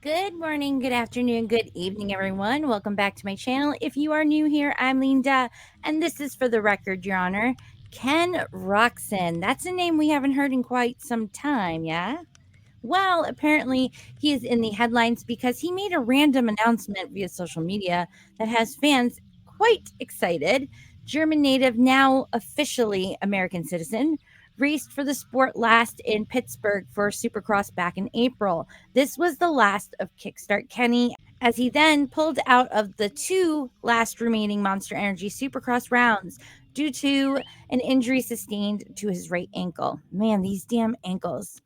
Good morning, good afternoon, good evening, everyone. Welcome back to my channel. If you are new here, I'm Leenda, and this is For the Record, Your Honor. Ken Roczen. That's a name we haven't heard in quite some time, yeah? Well, apparently he is in the headlines because he made a random announcement via social media that has fans quite excited. German native, now officially American citizen, raced for the sport last in Pittsburgh for Supercross back in April. This was the last of Kickstart Kenny, as he then pulled out of the two last remaining Monster Energy Supercross rounds due to an injury sustained to his right ankle. Man, these damn ankles.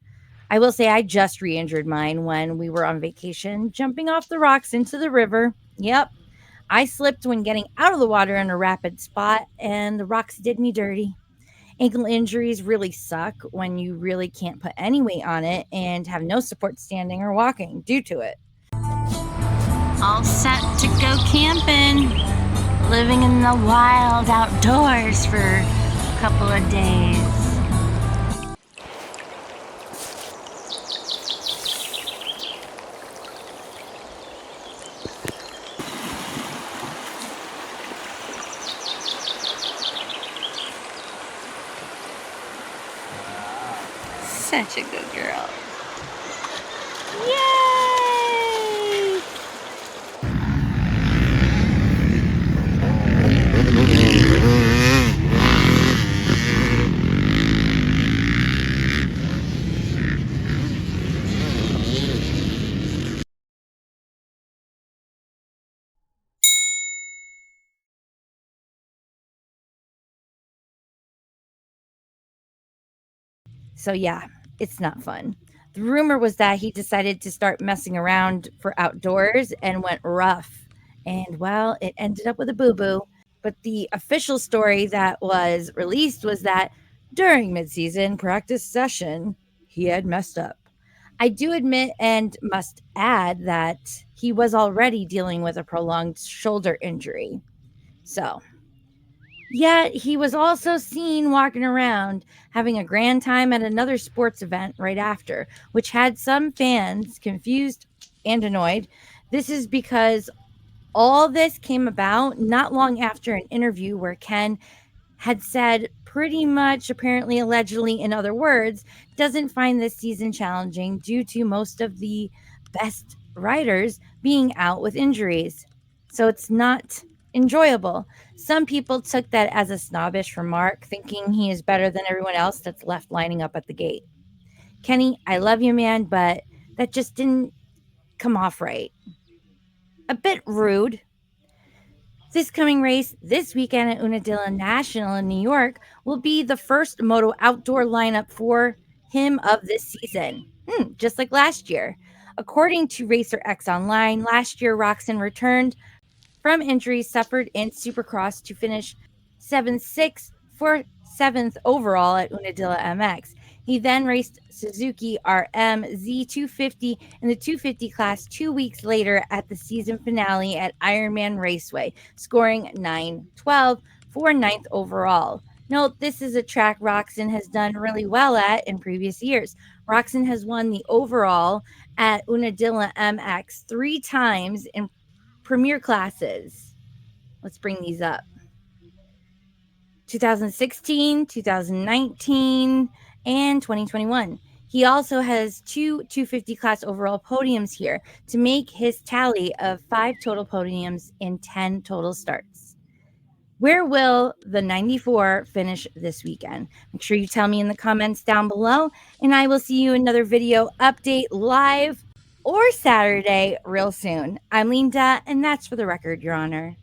I will say I just re-injured mine when we were on vacation, jumping off the rocks into the river. Yep, I slipped when getting out of the water in a rapid spot, and the rocks did me dirty. Ankle injuries really suck when you really can't put any weight on it and have no support standing or walking due to it. All set to go camping, living in the wild outdoors for a couple of days. Such a good girl. Yay! So yeah, it's not fun. The rumor was that he decided to start messing around for outdoors and went rough. And well, it ended up with a boo-boo. But the official story that was released was that during midseason practice session, he had messed up. I do admit and must add that he was already dealing with a prolonged shoulder injury. So yet he was also seen walking around having a grand time at another sports event right after, which had some fans confused and annoyed. This is because all this came about not long after an interview where Ken had said pretty much, apparently, allegedly, in other words, doesn't find this season challenging due to most of the best riders being out with injuries. So it's not enjoyable. Some people took that as a snobbish remark, thinking he is better than everyone else that's left lining up at the gate. Kenny, I love you, man, but that just didn't come off right. A bit rude. This coming race this weekend at Unadilla National in New York will be the first moto outdoor lineup for him of this season, just like last year. According to Racer X Online, last year Roczen returned from injuries suffered in Supercross to finish 7th, 6th for 7th overall at Unadilla MX. He then raced Suzuki RM Z250 in the 250 class 2 weeks later at the season finale at Ironman Raceway, scoring 9:12 for 9th overall. Note, this is a track Roczen has done really well at in previous years. Roczen has won the overall at Unadilla MX 3 times in premier classes. Let's bring these up. 2016, 2019, and 2021. He also has 250 class overall podiums here to make his tally of 5 total podiums in 10 total starts. Where will the 94 finish this weekend? Make sure you tell me in the comments down below, and I will see you in another video update live or Saturday real soon. I'm Leenda, and that's For the Record, Your Honor.